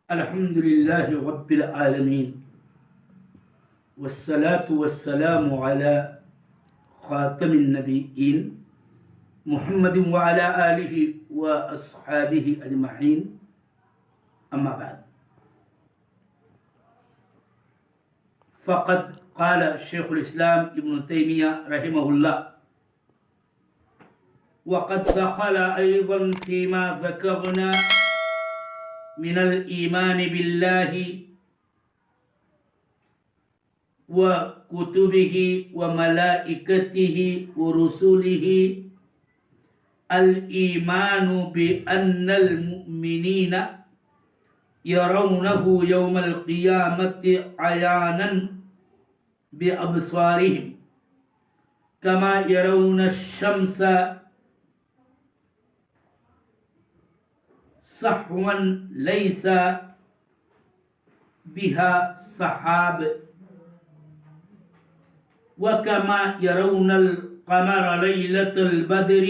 الحمد لله رب العالمين والصلاة والسلام على خاتم النبيين محمد وعلى آله وأصحابه أجمعين أما بعد فقد قال شيخ الإسلام ابن تيمية رحمه الله وقد دخل أيضا فيما ذكرنا من الإيمان بالله وكتبه وملائكته ورسله الإيمان بأن المؤمنين يرونه يوم القيامة عيانا بأبصارهم كما يرون الشمس صحوا ليس بها سحاب وكما يرون القمر ليلة البدر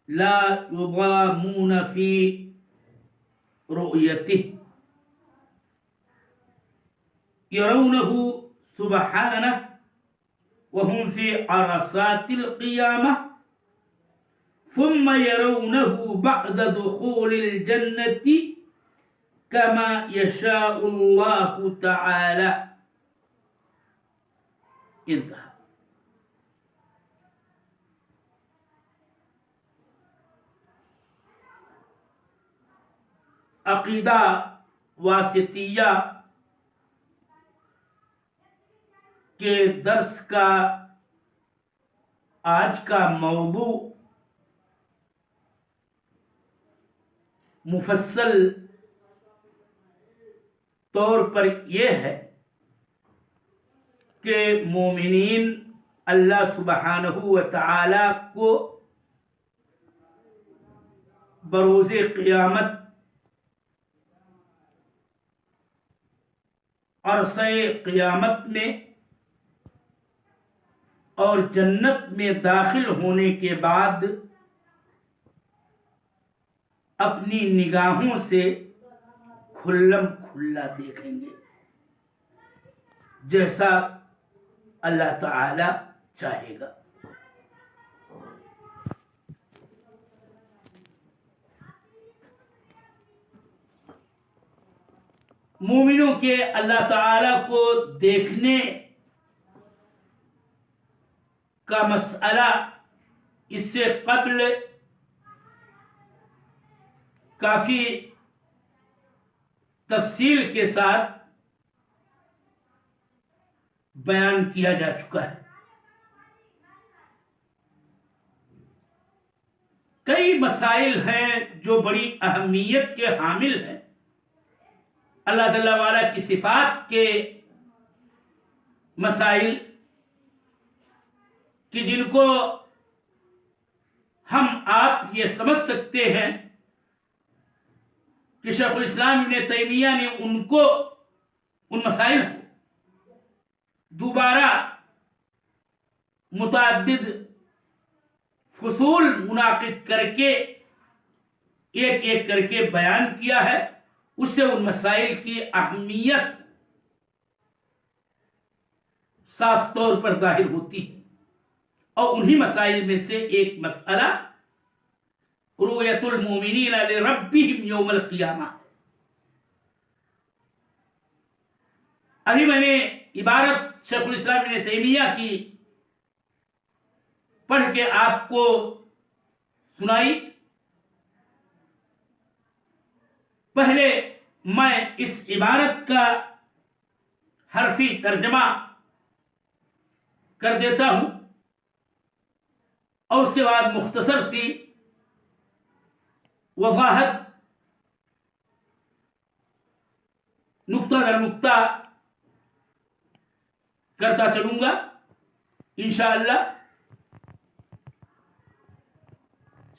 لا يضامون في رؤيته يرونه سبحانه وهم في عرصات القيامة ثم يرونه بعد دخول الجنة كما يشاء الله تعالى. انتهى. عقیدہ واسطیہ کے درس کا آج کا موضوع مفصل طور پر یہ ہے کہ مومنین اللہ سبحانہ و تعالی کو بروز قیامت عرصہ قیامت میں اور جنت میں داخل ہونے کے بعد اپنی نگاہوں سے کھلم کھلا دیکھیں گے جیسا اللہ تعالی چاہے گا. مومنوں کے اللہ تعالی کو دیکھنے کا مسئلہ اس سے قبل کافی تفصیل کے ساتھ بیان کیا جا چکا ہے. کئی مسائل ہیں جو بڑی اہمیت کے حامل ہیں. اللہ تعالی والا کی صفات کے مسائل کہ جن کو ہم آپ یہ سمجھ سکتے ہیں کہ شیخ الاسلام ابن تیمیہ نے ان مسائل کو دوبارہ متعدد فصول منعقد کر کے ایک ایک کر کے بیان کیا ہے. اس سے ان مسائل کی اہمیت صاف طور پر ظاہر ہوتی ہے اور انہی مسائل میں سے ایک مسئلہ رؤیۃ المؤمنین لربھم یوم القیامہ. ابھی میں نے عبارت شیخ الاسلام ابن تیمیہ کی پڑھ کے آپ کو سنائی. پہلے میں اس عبارت کا حرفی ترجمہ کر دیتا ہوں اور اس کے بعد مختصر سی وضاحت نقطہ در نقطہ کرتا چلوں گا انشاءاللہ.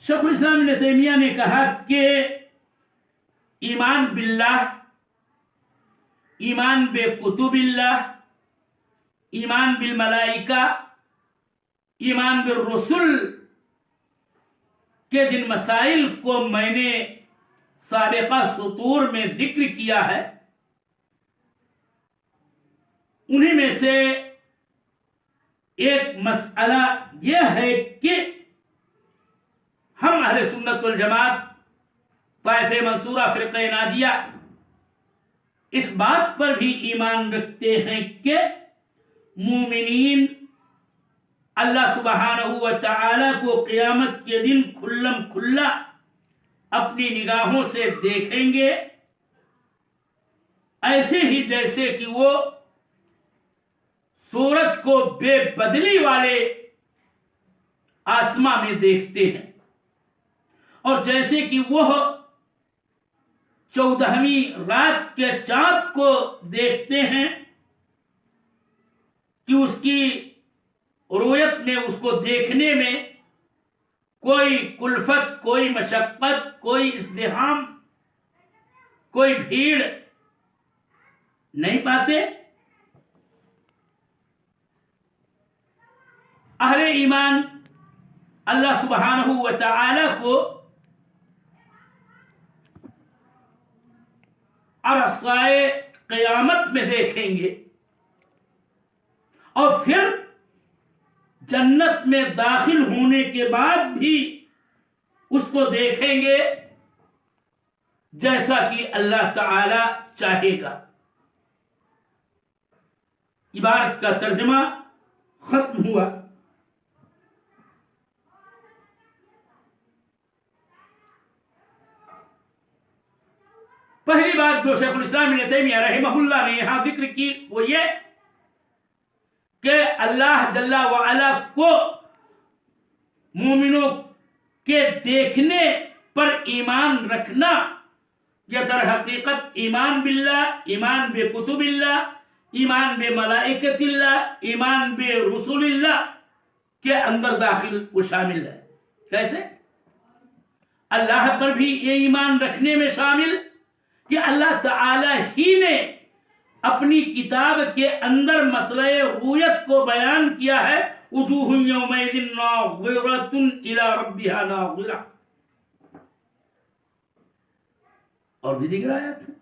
شیخ الاسلام ابن تیمیہ نے کہا کہ ایمان باللہ، ایمان بے کتب اللہ، ایمان بالملائکہ، ایمان بالرسل کے جن مسائل کو میں نے سابقہ سطور میں ذکر کیا ہے، انہی میں سے ایک مسئلہ یہ ہے کہ ہم اہل سنت والجماعت طائفہ منصورہ فرقہ ناجیہ اس بات پر بھی ایمان رکھتے ہیں کہ مومنین اللہ سبحانہ و تعالی کو قیامت کے دن کھلم کھلا اپنی نگاہوں سے دیکھیں گے، ایسے ہی جیسے کہ وہ سورج کو بے بدلی والے آسماں میں دیکھتے ہیں، اور جیسے کہ وہ 14ویں رات کے چاند کو دیکھتے ہیں کہ اس کی رؤیت میں، اس کو دیکھنے میں کوئی کلفت، کوئی مشقت، کوئی ازدحام، کوئی بھیڑ نہیں پاتے۔ اہل ایمان اللہ سبحانہ و تعالی کو عرصائے قیامت میں دیکھیں گے، اور پھر جنت میں داخل ہونے کے بعد بھی اس کو دیکھیں گے جیسا کہ اللہ تعالی چاہے گا۔ عبارت کا ترجمہ ختم ہوا۔ پہلی بات جو شیخ الاسلام ابن تیمیہ رحمہ اللہ نے یہاں ذکر کی وہ یہ کہ اللہ جل وعلا کو مومنوں کے دیکھنے پر ایمان رکھنا یہ در حقیقت ایمان باللہ، ایمان بے کتب اللہ، ایمان بے ملائکت اللہ، ایمان بے رسول اللہ کے اندر داخل و شامل ہے۔ کیسے؟ اللہ پر بھی یہ ایمان رکھنے میں شامل کہ اللہ تعالی ہی نے اپنی کتاب کے اندر مسئلہ رؤیت کو بیان کیا ہے، وجوہ یومئذ ناظرۃ الی ربها ناظرہ، اور بھی دیگر آیات ہیں۔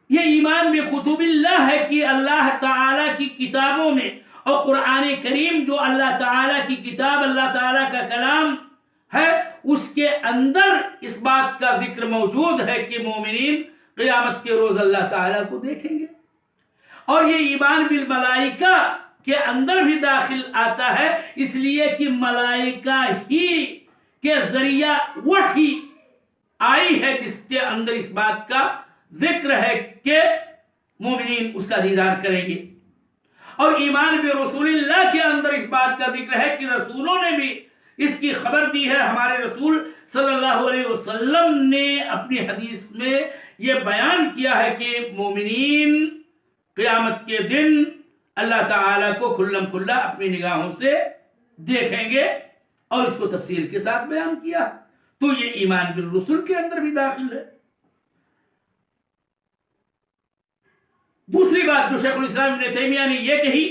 یہ ایمان میں کتب اللہ ہے کہ اللہ تعالی کی کتابوں میں، اور قرآن کریم جو اللہ تعالی کی کتاب، اللہ تعالی کا کلام ہے، اس کے اندر اس بات کا ذکر موجود ہے کہ مومنین قیامت کے روز اللہ تعالیٰ کو دیکھیں گے۔ اور یہ ایمان بالملائکہ کے اندر بھی داخل آتا ہے، اس لیے کہ ملائکہ ہی کے ذریعہ وحی آئی ہے جس کے اندر اس بات کا ذکر ہے کہ مومنین اس کا دیدار کریں گے۔ اور ایمان برسول اللہ کے اندر اس بات کا ذکر ہے کہ رسولوں نے بھی اس کی خبر دی ہے۔ ہمارے رسول صلی اللہ علیہ وسلم نے اپنی حدیث میں یہ بیان کیا ہے کہ مومنین قیامت کے دن اللہ تعالیٰ کو کھلم کھلا اپنی نگاہوں سے دیکھیں گے، اور اس کو تفصیل کے ساتھ بیان کیا۔ تو یہ ایمان بالرسل کے اندر بھی داخل ہے۔ دوسری بات جو شیخ الاسلام ابن تیمیہ نے یہ کہی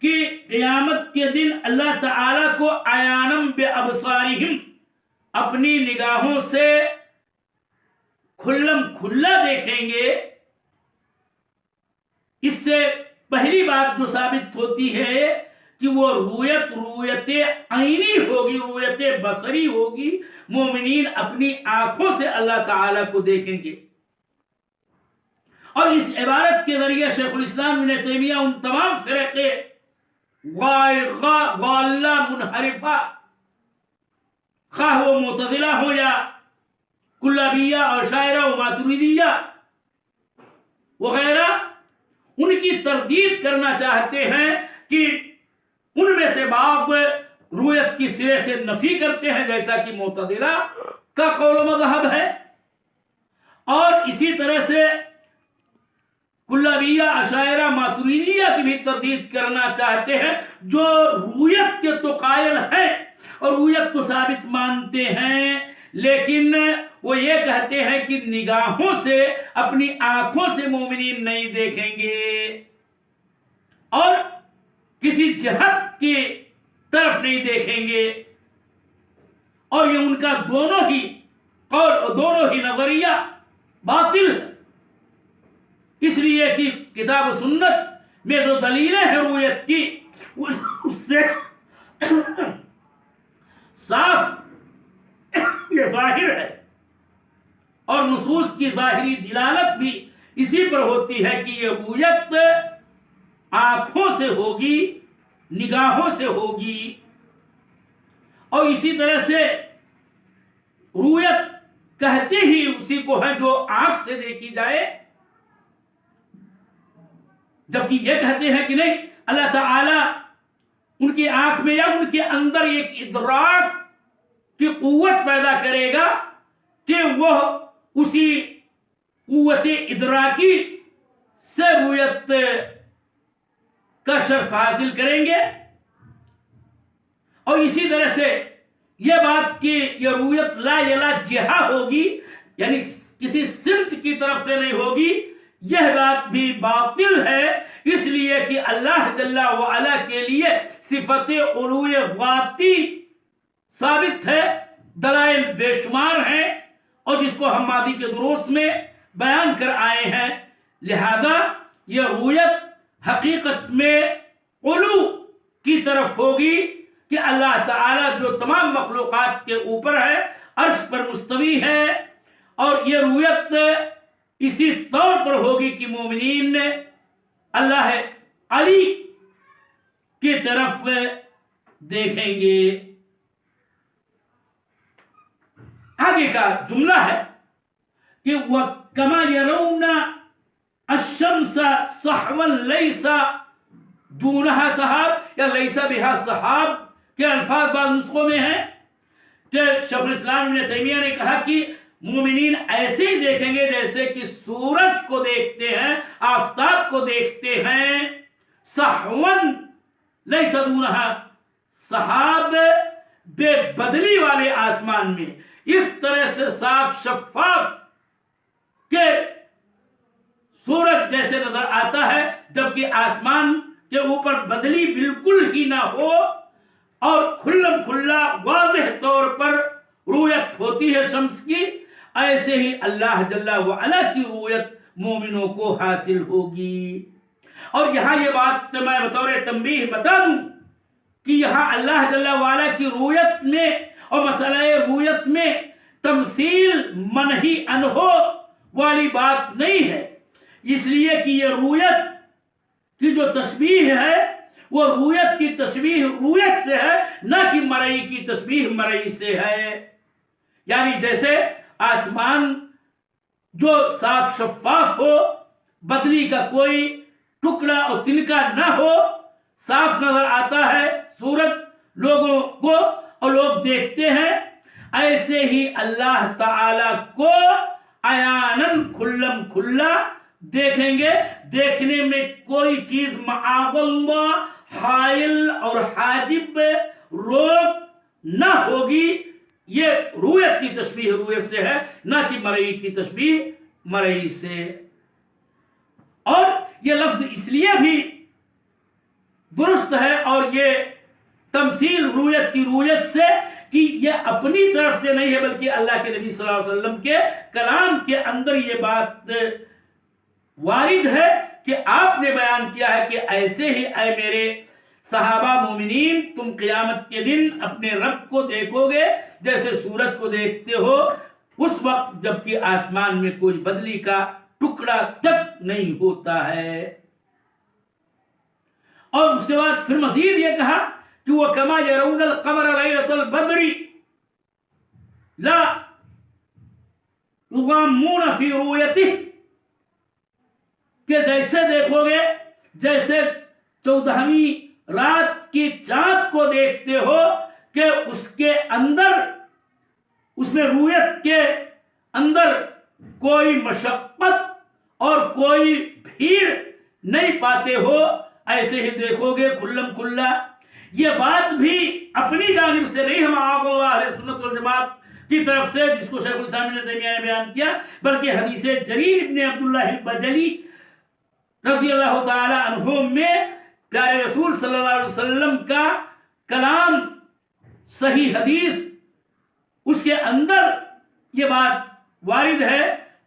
کہ قیامت کے دن اللہ تعالیٰ کو عیانم بابصارہم اپنی نگاہوں سے کھلم کھلا دیکھیں گے۔ اس سے پہلی بات جو ثابت ہوتی ہے کہ وہ رؤیت عینی ہوگی، رؤیت بصری ہوگی، مومنین اپنی آنکھوں سے اللہ تعالیٰ کو دیکھیں گے۔ اور اس عبارت کے ذریعے شیخ الاسلام ابن تیمیہ ان تمام فرقے غالہ منحرفہ، خواہ وہ معتزلہ ہو یا کلابیہ اور شاعرہ و ماتریدیہ وغیرہ، ان کی تردید کرنا چاہتے ہیں کہ ان میں سے بعض رؤیت کی سرے سے نفی کرتے ہیں جیسا کہ معتزلہ کا قول و مذہب ہے، اور اسی طرح سے کلابیہ، اشاعرہ، ماتریدیہ کی بھی تردید کرنا چاہتے ہیں جو رؤیت کے تو قائل ہیں اور رؤیت کو ثابت مانتے ہیں، لیکن وہ یہ کہتے ہیں کہ نگاہوں سے، اپنی آنکھوں سے مومنین نہیں دیکھیں گے اور کسی جہت کی طرف نہیں دیکھیں گے، اور یہ ان کا دونوں ہی قول اور دونوں ہی نظریہ باطل ہے، اس لیے کہ کتاب و سنت میں جو دلیلیں ہیں رؤیت کی اس سے صاف یہ ظاہر ہے، اور نصوص کی ظاہری دلالت بھی اسی پر ہوتی ہے کہ یہ رؤیت آنکھوں سے ہوگی، نگاہوں سے ہوگی، اور اسی طرح سے رؤیت کہتے ہی اسی کو ہے جو آنکھ سے دیکھی جائے، جبکہ یہ کہتے ہیں کہ نہیں، اللہ تعالی ان کی آنکھ میں یا ان کے اندر ایک ادراک کی قوت پیدا کرے گا کہ وہ اسی قوت ادراکی سے رؤیت کا شرف حاصل کریں گے، اور اسی طرح سے یہ بات کہ یہ رؤیت لا یلا جہہ ہوگی، یعنی کسی سمت کی طرف سے نہیں ہوگی، یہ بات بھی باطل ہے، اس لیے کہ اللہ جل وعلا کے لیے صفت علو ذاتی ثابت ہے، دلائل بے شمار ہیں، اور جس کو ہم ماضی کے دروس میں بیان کر آئے ہیں، لہذا یہ رؤیت حقیقت میں علو کی طرف ہوگی کہ اللہ تعالی جو تمام مخلوقات کے اوپر ہے، عرش پر مستوی ہے، اور یہ رؤیت اسی طور پر ہوگی کہ مومنین نے اللہ علی کی طرف دیکھیں گے۔ آگے کا جملہ ہے کہ وَكَمَا يَرَوْنَ الشَّمْسَ صَحْوًا لَيْسَ دُونَهَا سَحَابٌ یا لَيْسَ بِهَا سَحَابٌ کے الفاظ بعض نسخوں میں ہیں کہ شیخ الاسلام ابن تیمیہ نے کہا کہ مومنین ایسے ہی دیکھیں گے جیسے کہ سورج کو دیکھتے ہیں، آفتاب کو دیکھتے ہیں، صحون لیس دونہا، سحاب بے بدلی والے آسمان میں، اس طرح سے صاف شفاف کہ سورج جیسے نظر آتا ہے، جبکہ آسمان کے اوپر بدلی بالکل ہی نہ ہو، اور کھلم کھلا واضح طور پر رؤیت ہوتی ہے شمس کی، ایسے ہی اللہ جل وعلا کی رؤیت مومنوں کو حاصل ہوگی۔ اور یہاں یہ بات میں بطور تنبیہ بتا دوں کہ یہاں اللہ جل وعلا کی رؤیت میں اور مسئلہ رؤیت میں تمثیل منہی عنہ والی بات نہیں ہے، اس لیے کہ یہ رؤیت کی جو تشبیہ ہے وہ رؤیت کی تشبیہ رؤیت سے ہے، نہ کہ مرئی کی تشبیہ مرئی سے ہے، یعنی جیسے آسمان جو صاف شفاف ہو، بدلی کا کوئی ٹکڑا اور تنکا نہ ہو، صاف نظر آتا ہے سورج لوگوں کو اور لوگ دیکھتے ہیں، ایسے ہی اللہ تعالی کو عیاناً کھلم کھلا دیکھیں گے، دیکھنے میں کوئی چیز معاذ اللہ حائل اور حاجب روک نہ ہوگی۔ یہ رؤیت کی تشبیہ رؤیت سے ہے، نہ کہ مرئی کی تشبیہ مرئی سے۔ اور یہ لفظ اس لیے بھی درست ہے اور یہ تمثیل رؤیت کی رؤیت سے کہ یہ اپنی طرف سے نہیں ہے، بلکہ اللہ کے نبی صلی اللہ علیہ وسلم کے کلام کے اندر یہ بات وارد ہے کہ آپ نے بیان کیا ہے کہ ایسے ہی اے میرے صحابہ مومنین، تم قیامت کے دن اپنے رب کو دیکھو گے جیسے سورج کو دیکھتے ہو، اس وقت جبکہ آسمان میں کوئی بدلی کا ٹکڑا تک نہیں ہوتا ہے۔ اور اس کے بعد پھر مزید یہ کہا کہ وہ کما یرون القمر لیلۃ البدر لا یضامون فی رؤیتہ، کہ جیسے دیکھو گے جیسے 14ویں رات کی چاند کو دیکھتے ہو کہ اس کے اندر، اس میں رؤیت کے اندر کوئی مشقت اور کوئی بھیڑ نہیں پاتے ہو، ایسے ہی دیکھو گے کھلم کھلا۔ یہ بات بھی اپنی جانب سے نہیں ہم اللہ علیہ سنت والجماعت کی طرف سے، جس کو شیخ الاسلام ابن تیمیہ نے بیان کیا، بلکہ حدیث جریر ابن عبداللہ البجلی رضی اللہ تعالی عنہ میں پیارے رسول صلی اللہ علیہ وسلم کا کلام، صحیح حدیث اس کے اندر یہ بات وارد ہے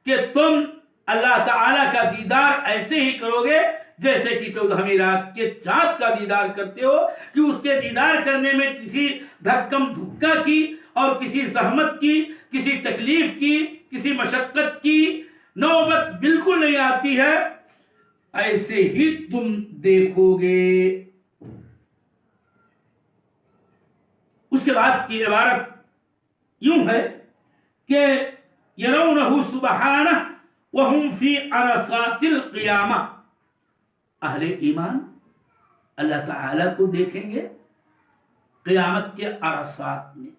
کہ تم اللہ تعالیٰ کا دیدار ایسے ہی کرو گے جیسے کہ 14ویں رات کے چاند کا دیدار کرتے ہو، کہ اس کے دیدار کرنے میں کسی دھکم دھکا کی اور کسی زحمت کی، کسی تکلیف کی، کسی مشقت کی نوبت بالکل نہیں آتی ہے، ایسے ہی تم دیکھو گے۔ اس کے بعد کی عبارت یوں ہے کہ یرونہ سبحانہ وہم فی عرصات القیامہ، اہل ایمان اللہ تعالی کو دیکھیں گے قیامت کے عرصات میں،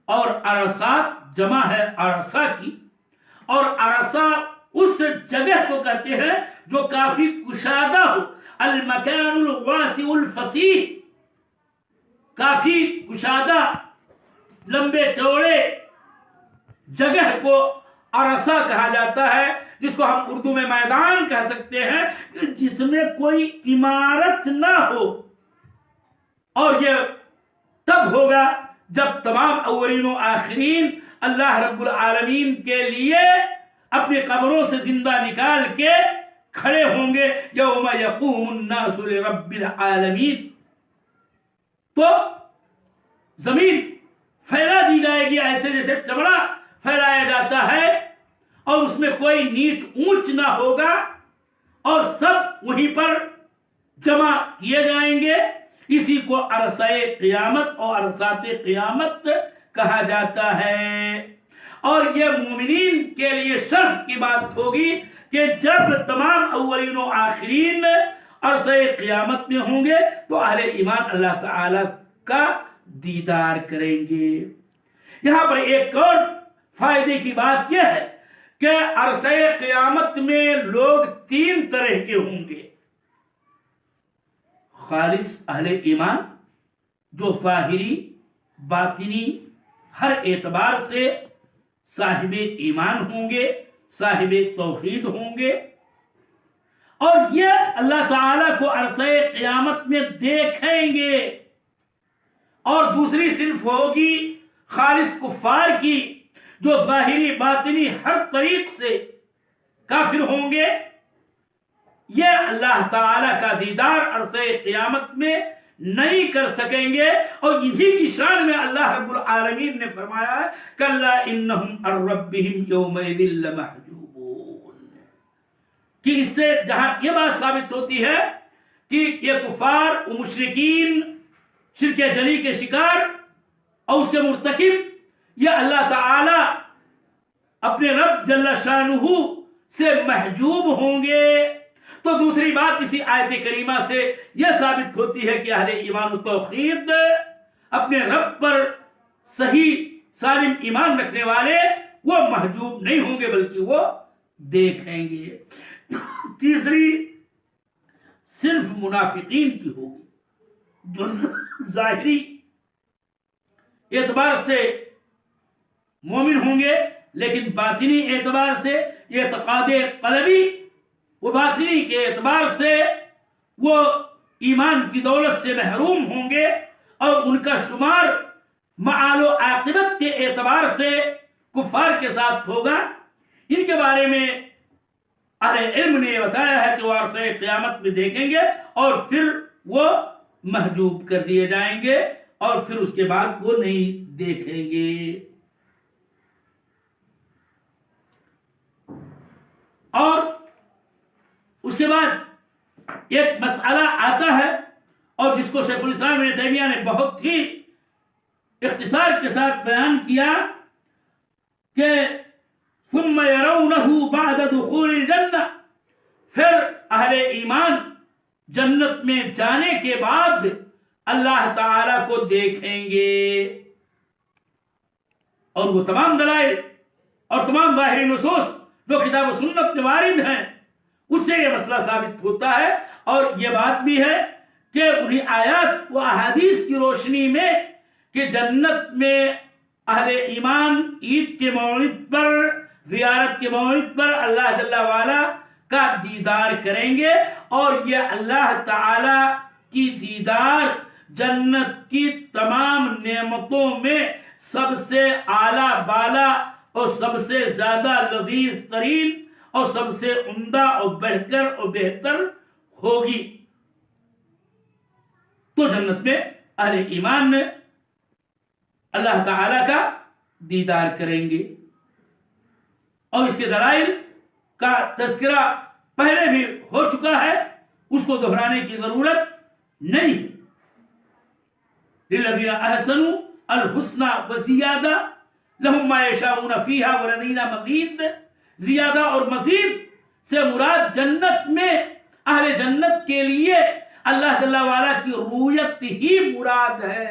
اور عرصات جمع ہے عرصہ کی، اور عرصہ اس جگہ کو کہتے ہیں جو کافی کشادہ ہو، المکان الواسع الفصیح، کافی کشادہ لمبے چوڑے جگہ کو عرصہ کہا جاتا ہے، جس کو ہم اردو میں میدان کہہ سکتے ہیں، جس میں کوئی عمارت نہ ہو۔ اور یہ تب ہوگا جب تمام اولین و آخرین اللہ رب العالمین کے لیے اپنی قبروں سے زندہ نکال کے کھڑے ہوں گے، یوم یقوم الناس لرب العالمین۔ تو زمین پھیلا دی جائے گی ایسے جیسے چمڑا پھیلایا جاتا ہے، اور اس میں کوئی نیچ اونچ نہ ہوگا، اور سب وہیں پر جمع کیے جائیں گے۔ اسی کو عرصہ قیامت اور عرصات قیامت کہا جاتا ہے۔ اور یہ مومنین کے لیے شرف کی بات ہوگی کہ جب تمام اولین و آخرین عرصہ قیامت میں ہوں گے تو اہل ایمان اللہ تعالی کا دیدار کریں گے۔ یہاں پر ایک اور فائدے کی بات یہ ہے کہ عرصہ قیامت میں لوگ 3 طرح کے ہوں گے۔ خالص اہل ایمان جو ظاہری باطنی ہر اعتبار سے صاحب ایمان ہوں گے، صاحب توحید ہوں گے، اور یہ اللہ تعالیٰ کو عرصہ قیامت میں دیکھیں گے۔ اور دوسری صنف ہوگی خالص کفار کی، جو ظاہری باطنی ہر طریق سے کافر ہوں گے، یہ اللہ تعالی کا دیدار عرصہ قیامت میں نہیں کر سکیں گے۔ اور انہی کی شان میں اللہ رب العالمین نے فرمایا ہے کلا انہم عن ربہم یومئذ لمحجوبون، کہ اس سے جہاں یہ بات ثابت ہوتی ہے کہ یہ کفار و مشرکین، شرک جلی کے شکار اور اس کے مرتکب، یہ اللہ تعالی اپنے رب جل شانہ سے محجوب ہوں گے۔ تو دوسری بات اسی آیت کریمہ سے یہ ثابت ہوتی ہے کہ اہل ایمان و توحید اپنے رب پر صحیح سالم ایمان رکھنے والے وہ محجوب نہیں ہوں گے بلکہ وہ دیکھیں گے۔ تیسری صرف منافقین کی ہوگی، جو ظاہری اعتبار سے مومن ہوں گے لیکن باطنی اعتبار سے یہ اعتقاد قلبی و باطنی کے اعتبار سے وہ ایمان کی دولت سے محروم ہوں گے، اور ان کا شمار معال و عاقبت کے اعتبار سے کفار کے ساتھ ہوگا۔ ان کے بارے میں اہل علم نے بتایا ہے کہ وہ عرصہ قیامت میں دیکھیں گے اور پھر وہ محجوب کر دیے جائیں گے، اور پھر اس کے بعد وہ نہیں دیکھیں گے۔ اور اس کے بعد ایک مسئلہ آتا ہے، اور جس کو شیخ الاسلام ابن تیمیہ نے بہت ہی اختصار کے ساتھ بیان کیا کہ ثم يرونه بعد دخول الجنہ، پھر اہل ایمان جنت میں جانے کے بعد اللہ تعالی کو دیکھیں گے، اور وہ تمام دلائل اور تمام ظاہری نصوص جو کتاب و سنت میں وارد ہیں اس سے یہ مسئلہ ثابت ہوتا ہے۔ اور یہ بات بھی ہے کہ انہی آیات و احادیث کی روشنی میں کہ جنت میں اہل ایمان عید کے موعد پر، زیارت کے موعد پر اللہ جل وعلا کا دیدار کریں گے، اور یہ اللہ تعالی کی دیدار جنت کی تمام نعمتوں میں سب سے اعلیٰ بالا اور سب سے زیادہ لذیذ ترین اور سب سے عمدہ اور بہتر اور بہتر ہوگی۔ تو جنت میں اہل ایمان نے اللہ تعالی کا دیدار کریں گے، اور اس کے دلائل کا تذکرہ پہلے بھی ہو چکا ہے، اس کو دہرانے کی ضرورت نہیں۔ للذین احسنوا الحسنى وزیادہ لہم ما یشاءون فیہا ولدینا مزید۔ زیادہ اور مزید سے مراد جنت میں اہل جنت کے لیے اللہ جل وعلا کی رؤیت ہی مراد ہے،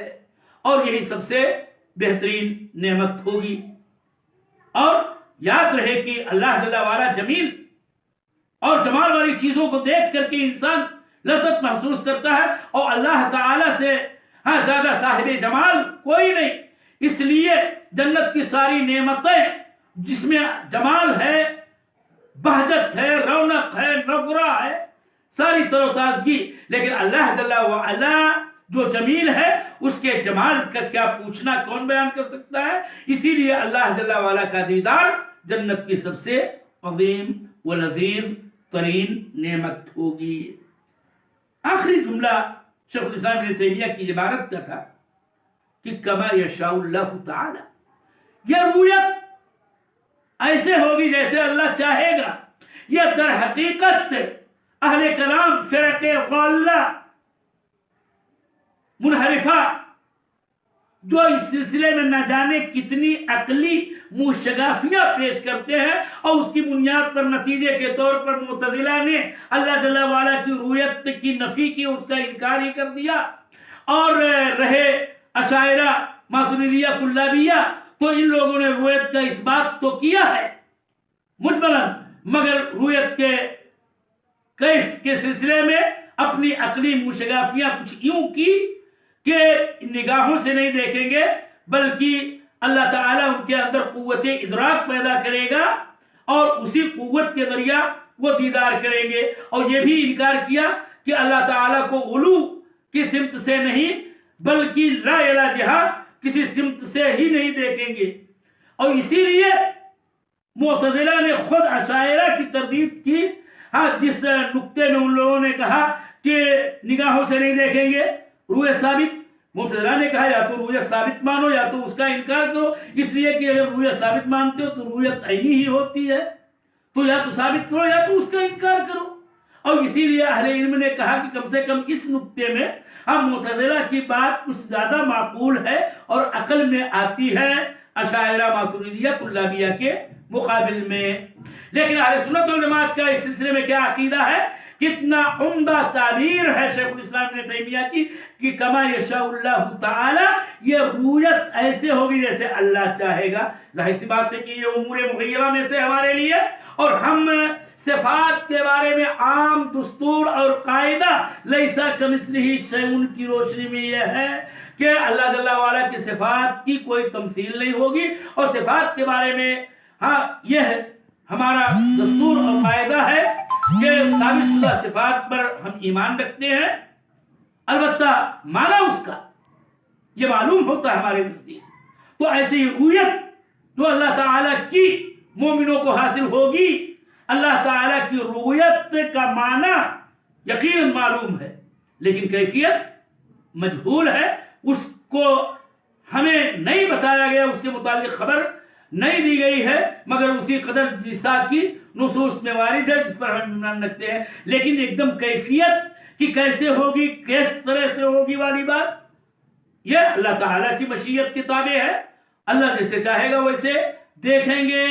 اور یہی سب سے بہترین نعمت ہوگی۔ اور یاد رہے کہ اللہ جل وعلا جمیل اور جمال والی چیزوں کو دیکھ کر کے انسان لذت محسوس کرتا ہے، اور اللہ تعالی سے زیادہ صاحب جمال کوئی نہیں۔ اس لیے جنت کی ساری نعمتیں جس میں جمال ہے، بہجت ہے، رونق ہے، نغرہ ہے، ساری تر و تازگی، لیکن اللہ جل وعلا جو جمیل ہے اس کے جمال کا کیا پوچھنا، کون بیان کر سکتا ہے؟ اسی لیے اللہ جل وعلا کا دیدار جنت کی سب سے عظیم و لذیذ ترین نعمت ہوگی۔ آخری جملہ شیخ الاسلام ابن تیمیہ کی عبارت کا تھا کہ کما یشاء اللہ تعالی، یہ رؤیت ایسے ہوگی جیسے اللہ چاہے گا۔ یہ در حقیقت اہل کلام فرقے ضالہ منحرفہ جو اس سلسلے میں نہ جانے کتنی عقلی منشگافیاں پیش کرتے ہیں، اور اس کی بنیاد پر نتیجے کے طور پر معتزلہ نے اللہ جل وعلا کی رؤیت کی نفی کی، اس کا انکار ہی کر دیا، اور رہے اشاعرہ ماتریدیہ کلابیہ تو ان لوگوں نے رؤیت کا اس بات تو کیا ہے مجملاً، مگر رؤیت کے کیف کے سلسلے میں اپنی عقلی منشگافیاں کچھ یوں کی کہ نگاہوں سے نہیں دیکھیں گے، بلکہ اللہ تعالیٰ ان کے اندر قوت ادراک پیدا کرے گا، اور اسی قوت کے ذریعہ وہ دیدار کریں گے۔ اور یہ بھی انکار کیا کہ اللہ تعالیٰ کو علو کی سمت سے نہیں بلکہ لا الہ جہہ کسی سمت سے ہی نہیں دیکھیں گے۔ اور اسی لیے معتزلہ نے خود اشاعرہ کی تردید کی، جس نقطے میں ان لوگوں نے کہا کہ نگاہوں سے نہیں دیکھیں گے رؤیت ثابت۔ معتزلہ نے کہا یا تو رؤیت ثابت مانو یا تو اس کا انکار کرو، اس لیے کہ اگر رؤیت ثابت مانتے ہو تو رؤیت عینی ہی ہوتی ہے، تو یا تو ثابت کرو یا تو اس کا انکار کرو۔ اور اسی لیے اہل علم نے کہا کہ کم سے کم اس نقطے میں ہم معتزلہ کی بات کچھ زیادہ معقول ہے اور عقل میں آتی ہے اشاعرہ ماتریدیہ کلابیہ کے مقابل میں۔ لیکن اہل سنت والجماعت کا اس سلسلے میں کیا عقیدہ ہے؟ کتنا عمدہ تعبیر ہے شیخ الاسلام ابن تیمیہ کی کہ کما یشاء اللہ تعالی، یہ رؤیت ایسے ہوگی جیسے اللہ چاہے گا۔ ظاہر سی بات ہے کہ یہ امور مغیبہ میں سے ہمارے لیے، اور ہم صفات کے بارے میں عام دستور اور قاعدہ لیسا کمثلہ شیء کی روشنی میں یہ ہے کہ اللہ جل وعلا کی صفات کی کوئی تمثیل نہیں ہوگی، اور صفات کے بارے میں یہ ہمارا دستور اور قاعدہ ہے کہ ثابت شدہ صفات پر ہم ایمان رکھتے ہیں، البتہ معنی اس کا یہ معلوم ہوتا ہے ہمارے نزدیک۔ تو ایسی رؤیت جو اللہ تعالیٰ کی مومنوں کو حاصل ہوگی، اللہ تعالیٰ کی رؤیت کا معنی یقیناً معلوم ہے، لیکن کیفیت مجہول ہے، اس کو ہمیں نہیں بتایا گیا، اس کے متعلق خبر نہیں دی گئی ہے، مگر اسی قدر جیسا کی نصوص میں وارد ہے جس پر ہم ایمان رکھتے ہیں۔ لیکن ایک دم کیفیت کہ کیسے ہوگی، کس طرح سے ہوگی والی بات، یہ اللہ تعالیٰ کی مشیت کے تابع ہے۔ اللہ جیسے چاہے گا ویسے دیکھیں گے۔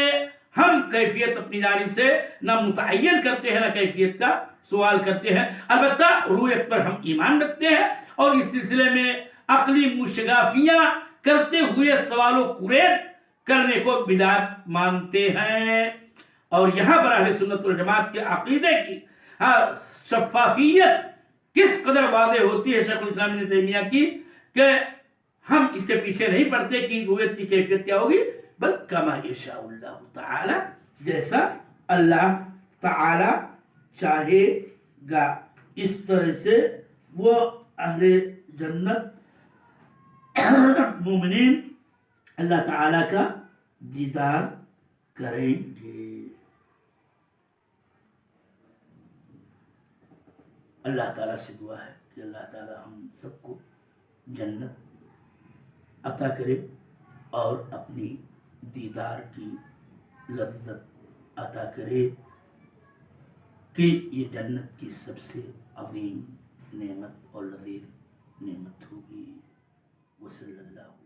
ہم کیفیت اپنی جانب سے نہ متعین کرتے ہیں، نہ کیفیت کا سوال کرتے ہیں، البتہ رؤیت پر ہم ایمان رکھتے ہیں، اور اس سلسلے میں عقلی مشگافیاں کرتے ہوئے سوال و قریب کرنے کو بدعت مانتے ہیں۔ اور یہاں پر اہل سنت والجماعت کے عقیدے کی شفافیت کس قدر واضح ہوتی ہے شیخ الاسلام ابن تیمیہ کی، کہ ہم اس کے پیچھے نہیں پڑتے کہ رؤیت کی کیفیت کیا ہوگی، بل کما یشاء اللہ تعالی، جیسا اللہ تعالی چاہے گا، اس طرح سے وہ اہل جنت مومنین اللہ تعالیٰ کا دیدار کریں گے۔ اللہ تعالیٰ سے دعا ہے کہ اللہ تعالیٰ ہم سب کو جنت عطا کرے اور اپنی دیدار کی لذت عطا کرے کہ یہ جنت کی سب سے عظیم نعمت اور لذیذ نعمت ہوگی۔ وصلی اللہ